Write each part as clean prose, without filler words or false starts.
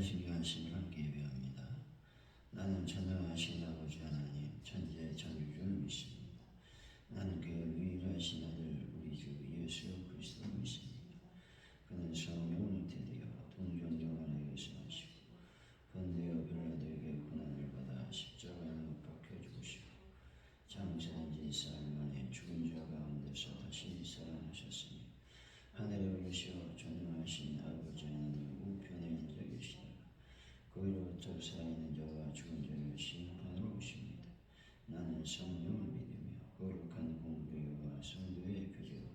신경하심을 함께 예배합니다. 나는 전능하신 아버지 하나님, 천지의 창조주를 믿습니다. 나는 그의 유일하신 아들 우리 주 예수 그리스도를 믿습니다. 그는 성령으로 잉태되어 동정녀 안에서 나시고 본되어 빌라도에게 고난을 받아 십자가에 못 박혀 죽으시고 장사된 지 사흘 만에 죽은 자 가운데서 다시 살아나셨으니 하늘에 오르시어 전능하신 아버지 하나님 우편에 앉아 계시다가 거기로부터 살아있는 자와 죽은 자를 심판으로 오십니다. 나는 성령을 믿으며 거룩한 공교회와 성도의 교제와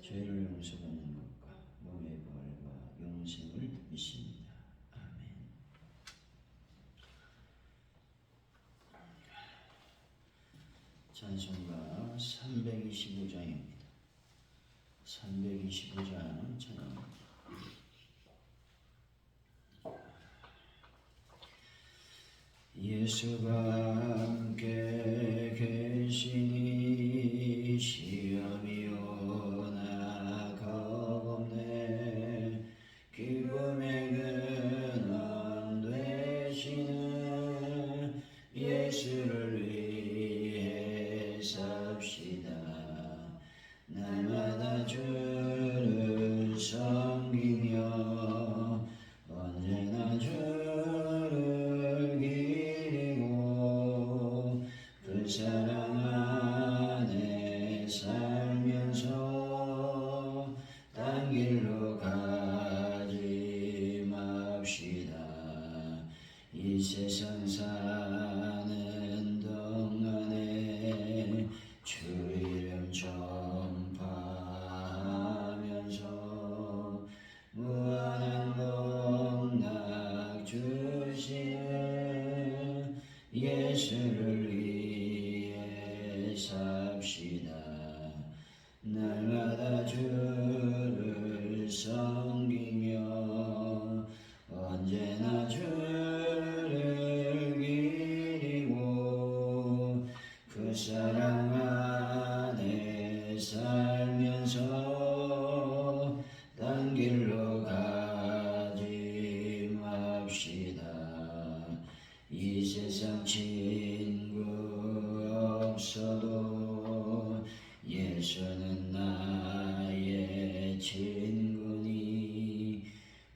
죄를 용서받는 것과 몸의 부활과 영생을 믿습니다. 아멘. 찬송가 325장입니다. 325장 찬양합니다. 예수가 함께 계시니 시험이 오나 겁없네. 기쁨의 근원 되시는 예수를 위해 삽시다. 날마다 주를 섬기며 언제나 주를 기리고 그 사랑 안에 살면서 딴 길로 가지 맙시다. 이 세상 사는 동안에 주 이름 전파하면서 무한한 복락 주시는 예수를 위해 삽시다. 날마다 주를 섬기며 언제나 주를 기리고 그 사랑 안에 살면서 딴 길로 가지 맙시다. 이 세상 친구 없어도 예수는 나의 친구니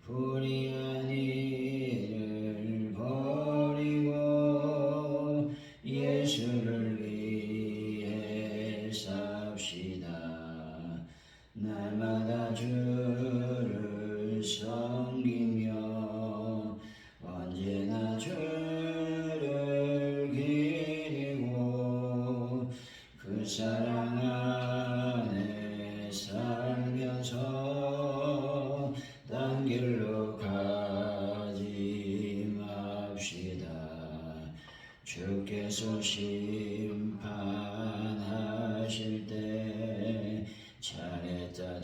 불의한 일을 버리고 예수를 위해 삽시다. 날마다 주를 섬기며 언제나 주를 기리고 그 사랑 안에 살면서 딴 길로 가지 맙시다. 주께서 심판하실 때 잘했다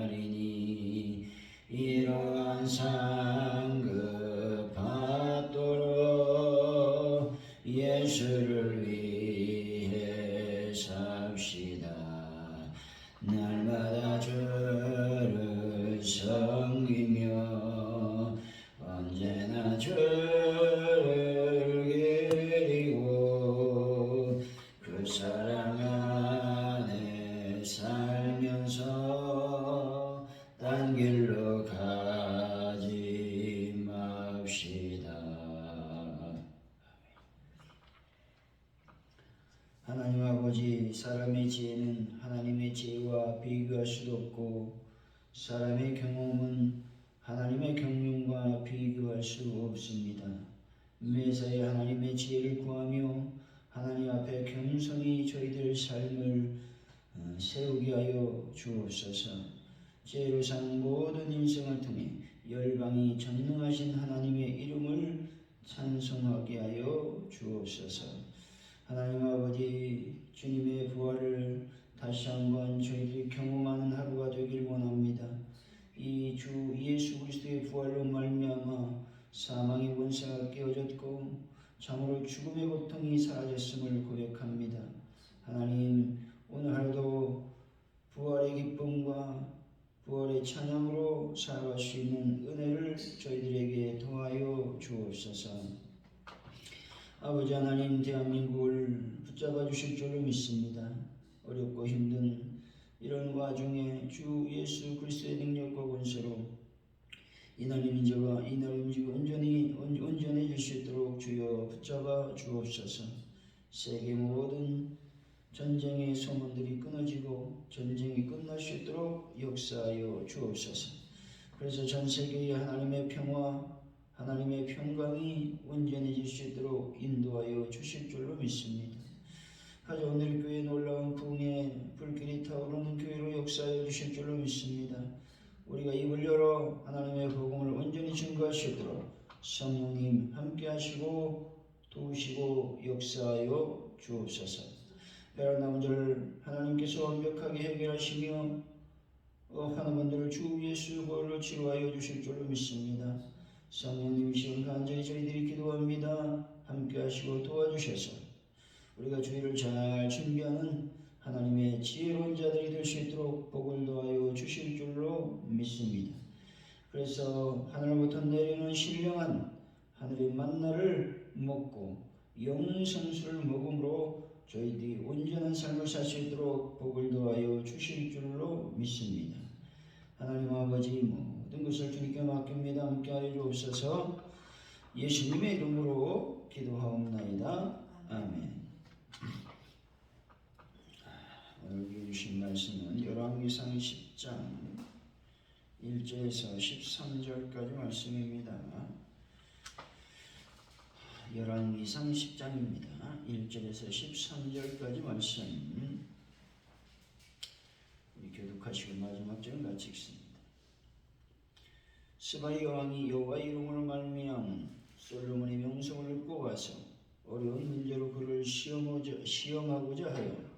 칭찬하리니 이러한 상급 받도록 예수를 위해 삽시다. 날마다 주를 섬기며 언제나 주를 기리고 그 사랑 안에 살면서 딴 길로 가지 맙시다. 하나님 아버지, 사람의 지혜는 하나님의 지혜와 비교할 수도 없고 사람의 경험은 하나님의 경륜과 비교할 수 없습니다. 매사에 하나님의 지혜를 구하며 하나님 앞에 겸손히 저희들 삶을 세우게 하여 주옵소서. 지혜로 산 모든 인생을 통해 열방이 전능하신 하나님의 이름을 찬송하게 하여 주옵소서. 하나님 아버지, 주님의 부활을 다시 한번 저희들이 경험하는 하루가 되길 원합니다. 이 주 예수 그리스도의 부활로 말미암아 사망의 권세가 깨어졌고 참으로 죽음의 고통이 사라졌음을 고백합니다. 하나님, 오늘 하루도 부활의 기쁨과 부활의 찬양으로 살아갈 수 있는 은혜를 저희들에게 더하여 주옵소서. 아버지 하나님, 대한민국을 붙잡아 주실 줄로 믿습니다. 어렵고 힘든 이런 와중에 주 예수 그리스도의 능력과 권세로 이 나라의 민족과 이 나라의 민족이 온전해질 수 있도록 주여 붙잡아 주옵소서. 세계 모든 전쟁의 소문들이 끊어지고 전쟁이 끝날 수 있도록 역사하여 주옵소서. 그래서 전 세계에 하나님의 평화, 하나님의 평강이 온전해질 수 있도록 인도하여 주실 줄로 믿습니다. 가자 오늘 교회 놀라운 부흥의 불길이 타오르는 교회로 역사하여 주실 줄로 믿습니다. 우리가 입을 열어 하나님의 복음을 온전히 증거할 수 있도록 성령님 함께 하시고 도우시고 역사하여 주옵소서. 베란 문제를 하나님께서 완벽하게 해결하시며 하는 분들을 주 예수 보혈로 치료하여 주실 줄로 믿습니다. 성령님 시간 간절히 저희들이 기도합니다. 함께 하시고 도와주셔서 우리가 주일을 잘 준비하는 하나님의 지혜로운 자들이 될 수 있도록 복을 더하여 주실 줄로 믿습니다. 그래서 하늘로부터 내리는 신령한 하늘의 만나를 먹고 영생수를 먹음으로 저희들이 온전한 삶을 살 수 있도록 복을 더하여 주실 줄로 믿습니다. 하나님 아버지 모든 것을 주님께 맡깁니다. 함께하여 주옵소서. 예수님의 이름으로 기도하옵나이다. 아멘. 오늘 주신 말씀은 열왕기상 10장 1절에서 13절까지 말씀입니다. 열왕기상 10장입니다. 1절에서 13절까지 말씀 우리 교독하시고 마지막 절은 같이 읽습니다. 스바이 왕이 여호와 이름으로 말미암은 솔로몬의 명성을 읽고 와서 어려운 문제로 그를 시험하고자 하여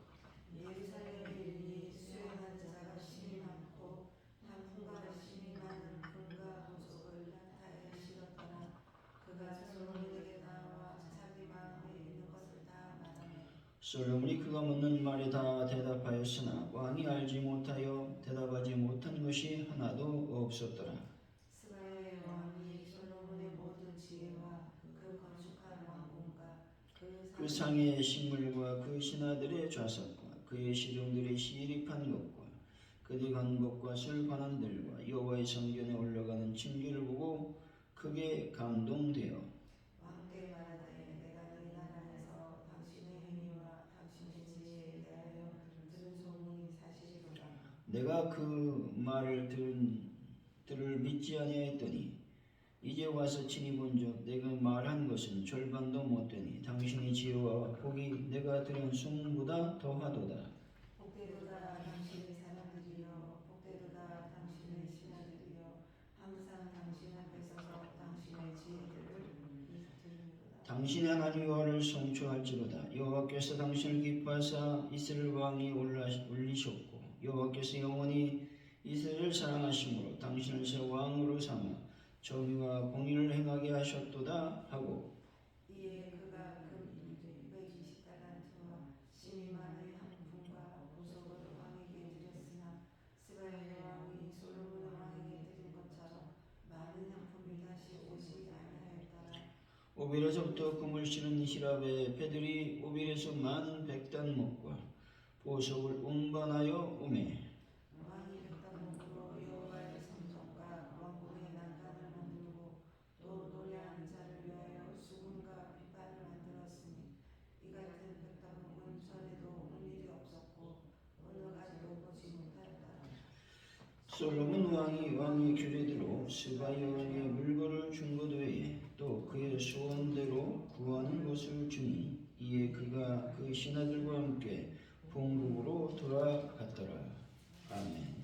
예루살렘이 수행한 자가 심히 많고 단풍과 심히 많은 금과 보석을 나타에 실었더라. 그가 솔로몬에게 나와 자기 마음에 있는 것을 다 말하매 솔로몬이 그가 묻는 말에 다 대답하였으나 왕이 알지 못하여 대답하지 못한 것이 하나도 없었더라. 스바의 왕이 솔로몬의 모든 지혜와 그 건축한 왕궁과 그 상의 식물과 그 신하들의 좌석과 그의 시종들의 시립한 것과 그들이 간 곳과 술 관원들과 여호와의 성전에 올라가는 층계를 보고 크게 감동되어 왕께 말하되 내가 이 나라에서 당신의 행위와 당신의 지혜에 대하여 들은 소문이 사실이로다. 내가 그 말을 들을 믿지 아니하였더니 이제 와서 친히 본즉 내가 말한 것은 절반도 못되니 당신의 지혜와 복이 내가 들은 소문보다 더하도다. 복되도다 당신의 사람들이여 복되도다 당신의 신하들이여 항상 당신 앞에 서서 당신의 지혜들을 들으리로다. 당신의 하나님 여호와를 송축할지로다. 여호와께서 당신을 기뻐하사 이스라엘 왕이 올리셨고 여호와께서 영원히 이스라엘을 사랑하심으로 당신을 새 왕으로 삼아 정의와 공의를 행하게 하셨도다 하고 이에 그가 금 220달란트와 심히 많은 향품과 보석을 왕에게 드렸으나 스바의 왕이 솔로몬 왕에게 드린 것처럼 많은 향품이 다시 오지 아니하였더라. 오빌에서부터 금을 실은 히랍의 배들이 오빌에서 많은 백단목과 보석을 운반하여 오매 왕이 백단목으로 여호와의 성전과 왕궁의 난간을 만들고 또 노래하는 자를 위하여 수금과 빗발을 만들었으니 이 같은 백단목은 전에도 온 일이 없었고 어느 가지도 보지 못하였더라. 솔로몬 왕이 왕의 규례대로 스바이 왕의 물건을 준 것 외에 또 그의 소원대로 구하는 것을 주니 이에 그가 그 신하들과 함께 본국으로 돌아갔더라. 아멘.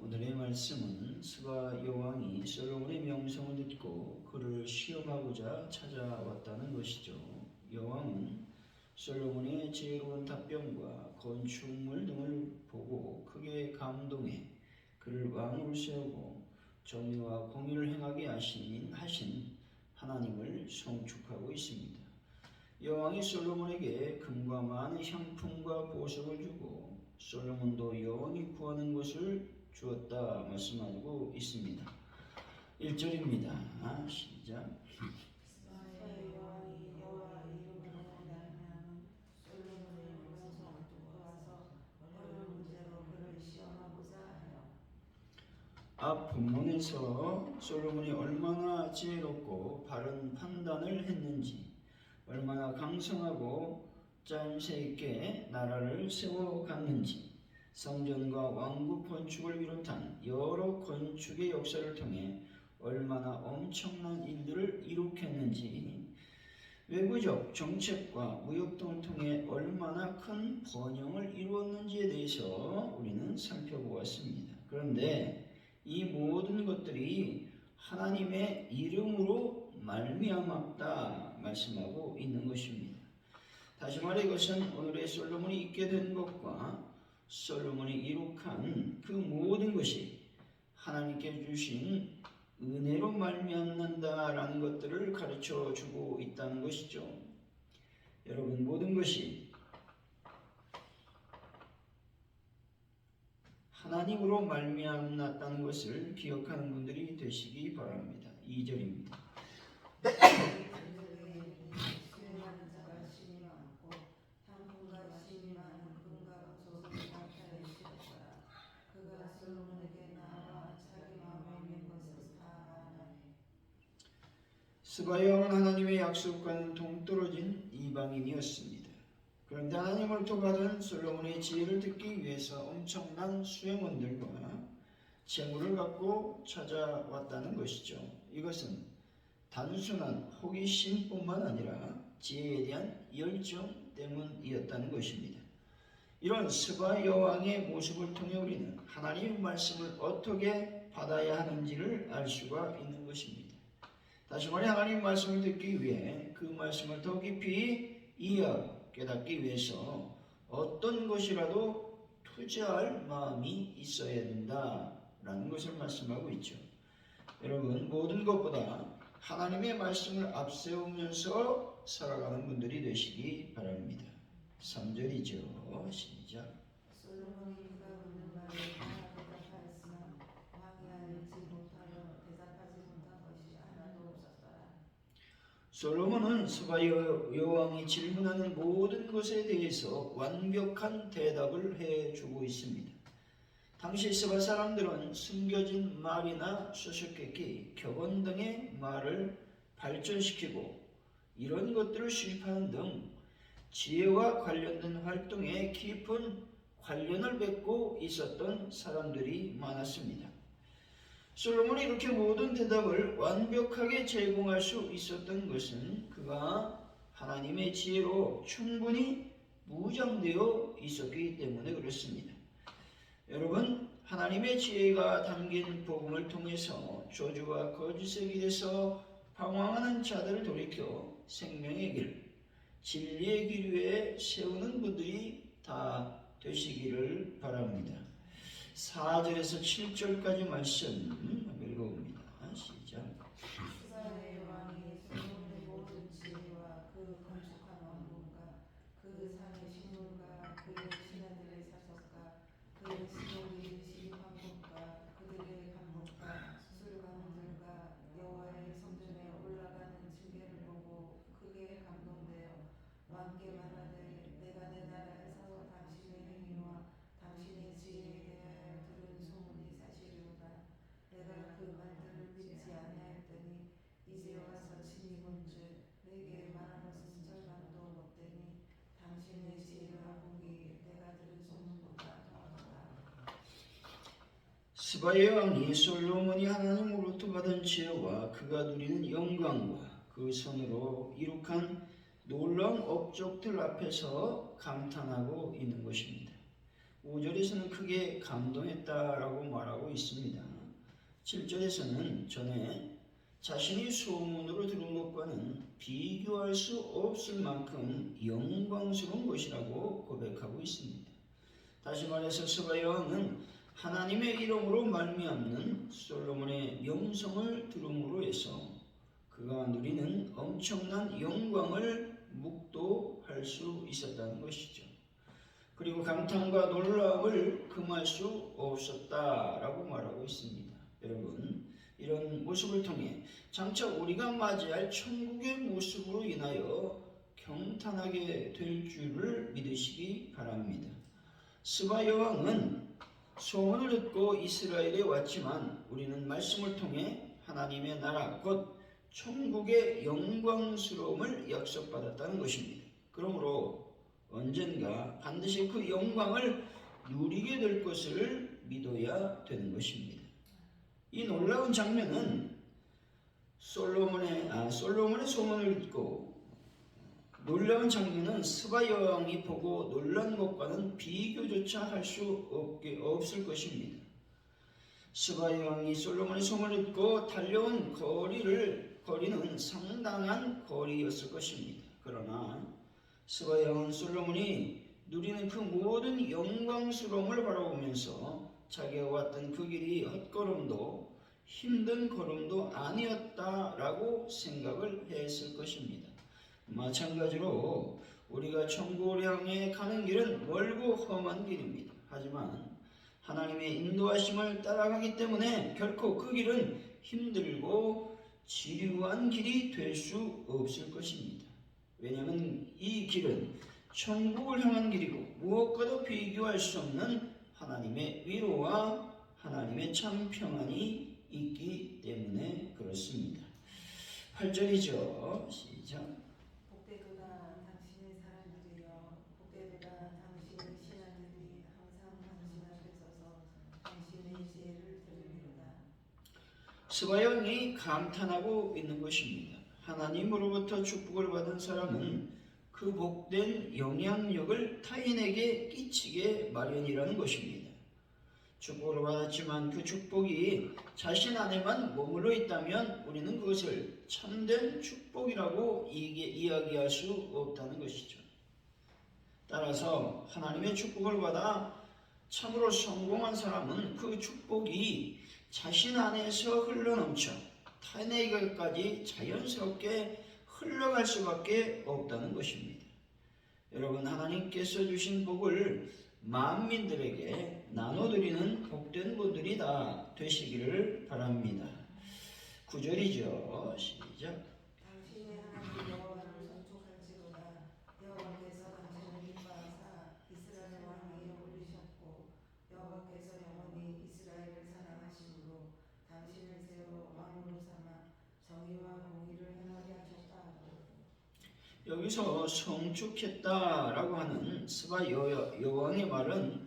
오늘의 말씀은 스바 여왕이 솔로몬의 명성을 듣고 그를 시험하고자 찾아왔다는 것이죠. 여왕은 솔로몬의 지혜로운 답변과 건축물 등을 보고 크게 감동해 그를 왕으로 세우고 정의와 공의를 행하게 하신 하나님을 송축하고 있습니다. 여왕이 솔로몬에게 금과 많은 향품과 보석을 주고 솔로몬도 여왕이 구하는 것을 주었다 말씀하고 있습니다. 1절입니다. 시작. 이스라엘 여왕이 여호와 이름으로 말미암은 솔로몬의 명성을 두고 와서 어려운 문제로 그를 시험하고자 하여. 앞 본문에서 솔로몬이 얼마나 지혜롭고 바른 판단을 했는지, 얼마나 강성하고 짜임새 있게 나라를 세워갔는지, 성전과 왕국 건축을 비롯한 여러 건축의 역사를 통해 얼마나 엄청난 일들을 이룩했는지, 외부적 정책과 무역 등을 통해 얼마나 큰 번영을 이루었는지에 대해서 우리는 살펴보았습니다. 그런데 이 모든 것들이 하나님의 이름으로 말미암았다 말씀하고 있는 것입니다. 다시 말해 이것은 오늘의 솔로몬이 있게 된 것과 솔로몬이 이룩한 그 모든 것이 하나님께 주신 은혜로 말미암는다라는 것들을 가르쳐 주고 있다는 것이죠. 여러분, 모든 것이 하나님으로 말미암았다는 것을 기억하는 분들이 되시기 바랍니다. 2절입니다. 수행하는 자가 심이 많고 향품과 심이 많은 금과 조선의 발타를 씌웠더라. 그가 솔로몬에게 나와 자기 마음에 있는 것을 다 말하나니. 스바 여왕은 하나님의 약속과는 동떨어진 이방인이었습니다. 그런데 하나님을 통하던 솔로몬의 지혜를 듣기 위해서 엄청난 수행원들과 재물을 갖고 찾아왔다는 것이죠. 이것은 단순한 호기심뿐만 아니라 지혜에 대한 열정 때문이었다는 것입니다. 이런 스바 여왕의 모습을 통해 우리는 하나님의 말씀을 어떻게 받아야 하는지를 알 수가 있는 것입니다. 다시 말해 하나님의 말씀을 듣기 위해 그 말씀을 더 깊이 이해하고 깨닫기 위해서 어떤 것이라도 투자할 마음이 있어야 된다라는 것을 말씀하고 있죠. 여러분, 모든 것보다 하나님의 말씀을 앞세우면서 살아가는 분들이 되시기 바랍니다. 3절이죠. 시작. 솔로몬이 그가 묻는 말에 다 대답하였으나 왕이 알지 못하여 대답하지 못한 것이 하나도 없었더라. 솔로몬은 스바 여왕이 질문하는 모든 것에 대해서 완벽한 대답을 해주고 있습니다. 당시 스바 사람들은 숨겨진 말이나 수수께끼, 격언 등의 말을 발전시키고 이런 것들을 수집하는 등 지혜와 관련된 활동에 깊은 관련을 맺고 있었던 사람들이 많았습니다. 솔로몬이 이렇게 모든 대답을 완벽하게 제공할 수 있었던 것은 그가 하나님의 지혜로 충분히 무장되어 있었기 때문에 그렇습니다. 여러분, 하나님의 지혜가 담긴 복음을 통해서 저주와 거짓의 길에서 방황하는 자들을 돌이켜 생명의 길, 진리의 길 위에 세우는 분들이 다 되시기를 바랍니다. 4절에서 7절까지 말씀 읽어봅니다. 시작. 이스라엘 왕이 솔로몬의 모든 지혜와 그 건축한 왕궁과 그 산의 식물과 그의 신하들의 사석과 그의 신복이 시립한 곳과 그들의 감목과 술관들과 여호와의 성전에 올라가는 징계를 보고 크게 감동되어 왕께 말하되 내가 내 나라에서 당신의 행위와 당신의 지혜에 대하여 들은 소문이 사실이로다. 내가 그 말들을 믿지 아니하였더니 이제 와서 친히 본즉 내게 말한 것은 절반도 못되니 당신의 지혜와 복이 내가 들은 소문보다 더하다. 스바 여왕이 솔로몬이 하나님으로부터 받은 지혜와 그가 누리는 영광과 그 손으로 이룩한 놀라운 업적들 앞에서 감탄하고 있는 것입니다. 5절에서는 크게 감동했다라고 말하고 있습니다. 7절에서는 전에 자신이 소문으로 들은 것과는 비교할 수 없을 만큼 영광스러운 것이라고 고백하고 있습니다. 다시 말해서 스바 여왕은 하나님의 이름으로 말미암는 솔로몬의 명성을 들음으로 해서 그가 누리는 엄청난 영광을 묵도할 수 있었다는 것이죠. 그리고 감탄과 놀라움을 금할 수 없었다라고 말하고 있습니다. 여러분, 이런 모습을 통해 장차 우리가 맞이할 천국의 모습으로 인하여 경탄하게 될 줄을 믿으시기 바랍니다. 스바 여왕은 소문을 듣고 이스라엘에 왔지만 우리는 말씀을 통해 하나님의 나라 곧 천국의 영광스러움을 약속받았다는 것입니다. 그러므로 언젠가 반드시 그 영광을 누리게 될 것을 믿어야 되는 것입니다. 이 놀라운 장면은 솔로몬의 소문을 듣고 놀라운 장면은 스바 여왕이 보고 놀란 것과는 비교조차 할 수 없을 것입니다. 스바 여왕이 솔로몬의 소문을 듣고 달려온 거리는 상당한 거리였을 것입니다. 그러나 스바 여왕은 솔로몬이 누리는 그 모든 영광스러움을 바라보면서 자기가 왔던 그 길이 헛걸음도 힘든 걸음도 아니었다라고 생각을 했을 것입니다. 마찬가지로 우리가 천국을 향해 가는 길은 멀고 험한 길입니다. 하지만 하나님의 인도하심을 따라가기 때문에 결코 그 길은 힘들고 지루한 길이 될 수 없을 것입니다. 왜냐하면 이 길은 천국을 향한 길이고 무엇과도 비교할 수 없는 하나님의 위로와 하나님의 참 평안이 있기 때문에 그렇습니다. 8절이죠. 시작. 복되도다 당신의 사람들이여 복되도다 당신의 신하들이 항상 당신 앞에 서서 당신의 지혜를 들으리로다. 스바 여왕이 감탄하고 있는 것입니다. 하나님으로부터 축복을 받은 사람은 그 복된 영향력을 타인에게 끼치게 마련이라는 것입니다. 축복을 받았지만 그 축복이 자신 안에만 머물러 있다면 우리는 그것을 참된 축복이라고 이야기할 수 없다는 것이죠. 따라서 하나님의 축복을 받아 참으로 성공한 사람은 그 축복이 자신 안에서 흘러넘쳐 타인에게까지 자연스럽게 흘러갈 수밖에 없다는 것입니다. 여러분, 하나님께서 주신 복을 만민들에게 나눠드리는 복된 분들이 다 되시기를 바랍니다. 9절이죠. 시작. 당신의 하나님 여호와를 son축할지로다. 여호와께서 당신을 기뻐하사 이스라엘 왕위에 올리셨고 여호와께서 영원히 이스라엘을 사랑하심으로 당신을 세워 왕으로 삼아 정의와 공의를 행하게 하셨다. 여기서 성축했다라고 하는 스바 여왕의 말은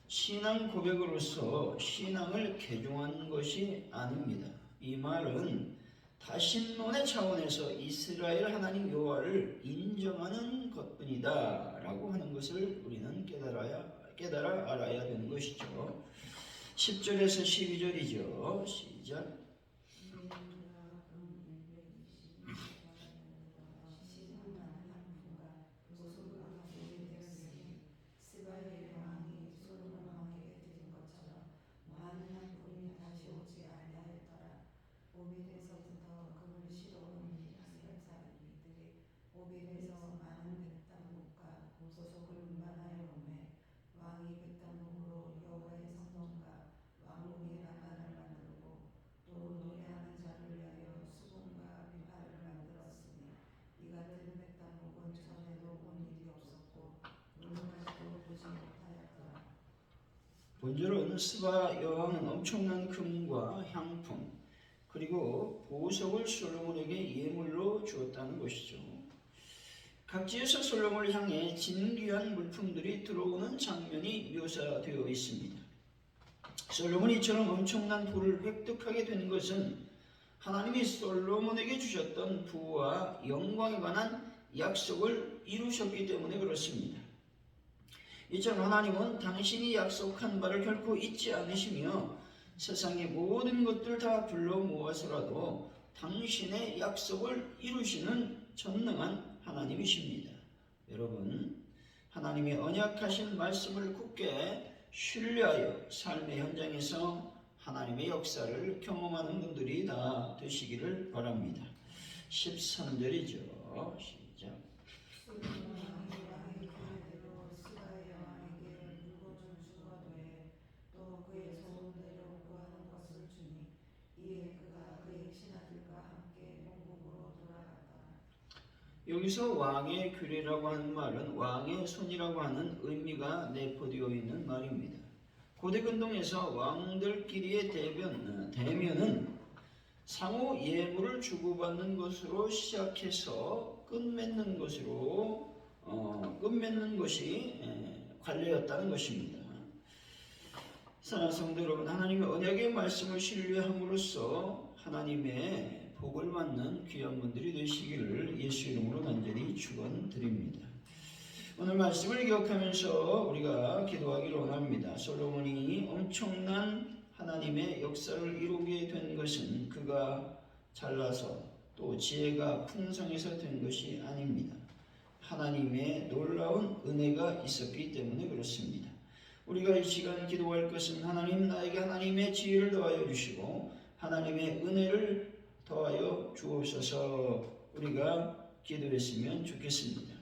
신앙 고백으로서 신앙을 개종한 것이 아닙니다. 이 말은 다신론의 차원에서 이스라엘 하나님 여호와를 인정하는 것뿐이다 라고 하는 것을 우리는 깨달아 알아야 되는 것이죠. 10절에서 12절이죠. 시작. 오빌에서부터 금을 실어온 이스라엘 사람들이 오빌에서 많은 백당목과 보석을 운반하여 오매 왕이 백당목으로 여호와의 성전과 왕궁의 나간을 만들고 또 노래하는 자를 위하여 수금과 비파를 만들었으니 이 같은 백당목은 전에도 본 일이 없었고 오늘까지도 보지 못하였더라. 본절은 스바 여왕은 엄청난 금과 향품 그리고 보석을 솔로몬에게 예물로 주었다는 것이죠. 각지에서 솔로몬을 향해 진귀한 물품들이 들어오는 장면이 묘사되어 있습니다. 솔로몬이 이처럼 엄청난 부를 획득하게 된 것은 하나님이 솔로몬에게 주셨던 부와 영광에 관한 약속을 이루셨기 때문에 그렇습니다. 이처럼 하나님은 당신이 약속한 바를 결코 잊지 않으시며 세상의 모든 것들 다 불러 모아서라도 당신의 약속을 이루시는 전능한 하나님이십니다. 여러분, 하나님의 언약하신 말씀을 굳게 신뢰하여 삶의 현장에서 하나님의 역사를 경험하는 분들이 다 되시기를 바랍니다. 13절이죠. 시작. 솔로몬이 왕의 규례대로 스바의 왕에게 물건을 주거되 또 그의 소원대로 구하는 것을 주니 이에 그가 그의 신하들과 함께 본국으로 돌아갔다. 여기서 왕의 규례라고 하는 말은 왕의 손이라고 하는 의미가 내포되어 있는 말입니다. 고대 근동에서 왕들끼리의 대면은 상호 예물을 주고받는 것으로 시작해서 끝맺는 것이 관례였다는 것입니다. 사랑하는 성도 여러분, 하나님의 언약의 말씀을 신뢰함으로써 하나님의 복을 받는 귀한 분들이 되시기를 예수 이름으로 간절히 축원드립니다. 오늘 말씀을 기억하면서 우리가 기도하기를 원합니다. 솔로몬이 엄청난 하나님의 역사를 이루게 된 것은 그가 잘나서 또 지혜가 풍성해서 된 것이 아닙니다. 하나님의 놀라운 은혜가 있었기 때문에 그렇습니다. 우리가 이 시간 기도할 것은 하나님 나에게 하나님의 지혜를 더하여 주시고 하나님의 은혜를 더하여 주옵소서 우리가 기도했으면 좋겠습니다.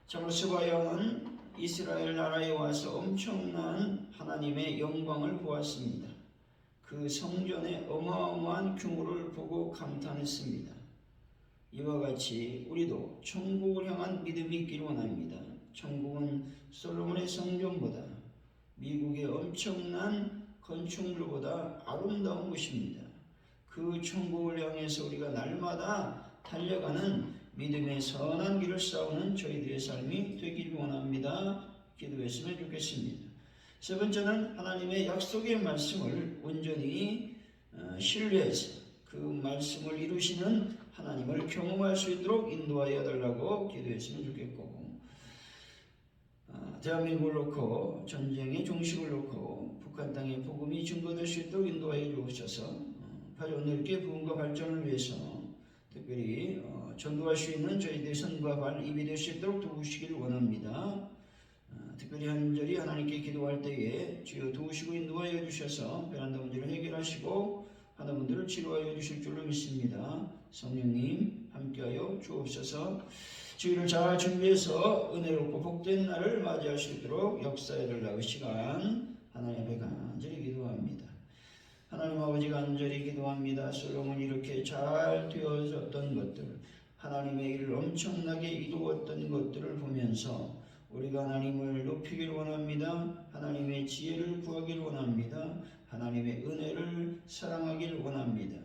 참으로 스바 왕은 이스라엘 나라에 와서 엄청난 하나님의 영광을 보았습니다. 그 성전의 어마어마한 규모를 보고 감탄했습니다. 이와 같이 우리도 천국을 향한 믿음이 있기를 원합니다. 천국은 솔로몬의 성전보다 미국의 엄청난 건축물보다 아름다운 곳입니다. 그 천국을 향해서 우리가 날마다 달려가는 믿음의 선한 길을 싸우는 저희들의 삶이 되기를 원합니다. 기도했으면 좋겠습니다. 세 번째는 하나님의 약속의 말씀을 온전히 신뢰해서 그 말씀을 이루시는 하나님을 경험할 수 있도록 인도하여 달라고 기도했으면 좋겠고, 대한민국을 놓고 전쟁의 종식을 놓고 북한 땅의 복음이 증거될 수 있도록 인도하여 주옵소서. 바로 오늘께 부흥과 발전을 위해서 특별히 전도할 수 있는 저희들의 손과 발, 입이 될 수 있도록 도우시길 원합니다. 특별히 간절히 하나님께 기도할 때에 주여 도우시고 인도하여 주셔서 베란다 문제를 해결하시고 하는 분들을 치료하여 주실 줄로 믿습니다. 성령님 함께하여 주옵소서. 주일을 잘 준비해서 은혜롭고 복된 날을 맞이할 수 있도록 역사해 달라고 시간 하나님 앞에 간절히 기도합니다. 하나님 아버지 간절히 기도합니다. 솔로몬이 이렇게 잘 되어졌던 것들, 하나님의 일을 엄청나게 이루었던 것들을 보면서 우리가 하나님을 높이길 원합니다. 하나님의 지혜를 구하길 원합니다. 하나님의 은혜를 사랑하길 원합니다.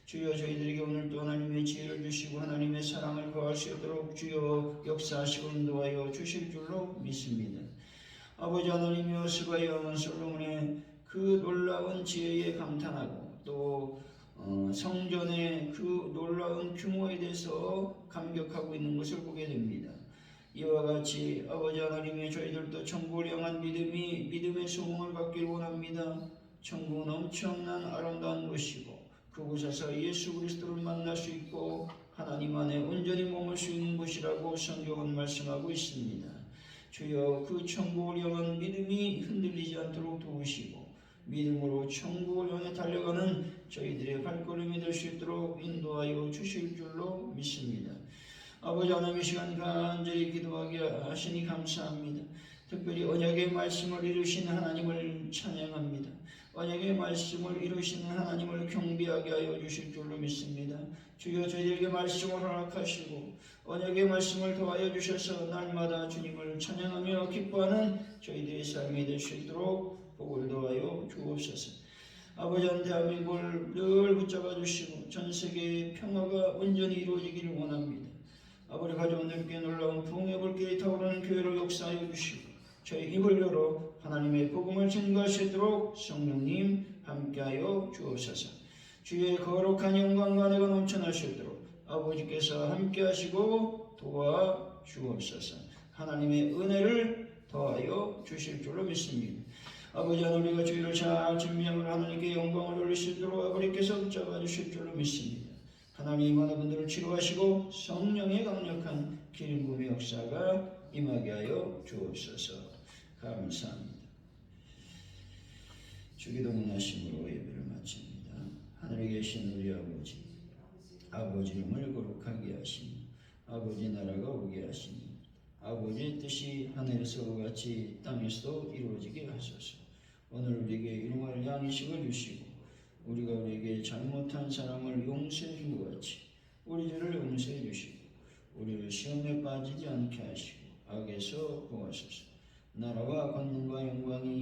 주여 저희들에게 오늘도 하나님의 지혜를 주시고 하나님의 사랑을 구할 수 있도록 주여 역사하시고 인도하여 주실 줄로 믿습니다. 아버지 하나님이여 스바의 왕은 솔로몬의 그 놀라운 지혜에 감탄하고 또 성전의 그 놀라운 규모에 대해서 감격하고 있는 것을 보게 됩니다. 이와 같이 아버지 하나님의 저희들도 천국을 향한 믿음의 소망을 갖길 원합니다. 천국은 엄청난 아름다운 곳이고 그곳에서 예수 그리스도를 만날 수 있고 하나님 안에 온전히 머물 수 있는 곳이라고 성경은 말씀하고 있습니다. 주여 그 천국을 향한 믿음이 흔들리지 않도록 도우시고 믿음으로 천국을 향해 달려가는 저희들의 발걸음이 될 수 있도록 인도하여 주실 줄로 믿습니다. 아버지 하나님 이 시간 간절히 기도하게 하시니 감사합니다. 특별히 언약의 말씀을 이루신 하나님을 찬양합니다. 언약의 말씀을 이루시는 하나님을 경배하게 하여 주실 줄로 믿습니다. 주여 저희에게 말씀을 허락하시고 언약의 말씀을 더하여 주셔서 날마다 주님을 찬양하며 기뻐하는 저희들의 삶이 될 수 있도록 복을 더하여 주옵소서. 아버지 한 대한민국을 늘 붙잡아 주시고 전 세계의 평화가 온전히 이루어지기를 원합니다. 아버지 가져온 늙게 놀라운 부흥의 불길이 타오르는 교회로 역사하여 주시고 저희 입을 열어 하나님의 복음을 증거할 수 있도록 성령님 함께하여 주옵소서. 주의 거룩한 영광과 은혜가 넘쳐날 수 있도록 아버지께서 함께하시고 도와주옵소서. 하나님의 은혜를 더하여 주실 줄로 믿습니다. 아버지 하나님 우리가 주의를 잘 준비하면 하나님께 영광을 올릴 수 있도록 아버지께서 붙잡아 주실 줄로 믿습니다. 하나님 많은 분들을 치료하시고 성령의 강력한 기름 부음의 역사가 임하게 하여 주옵소서. 감사합니다. 주기도 문하심으로 예배를 마칩니다. 하늘에 계신 우리 아버지 이름을 거룩하게 하시며 아버지 나라가 오게 하시니 아버지의 뜻이 하늘에서 같이 땅에서도 이루어지게 하소서. 오늘 우리에게 일용할 양식을 주시고 우리가 우리에게 잘못한 사람을 용서해 준 것 같이 우리 죄를 용서해 주시고 우리를 시험에 빠지지 않게 하시고 악에서 구하소서. 나라와 권능과 영광이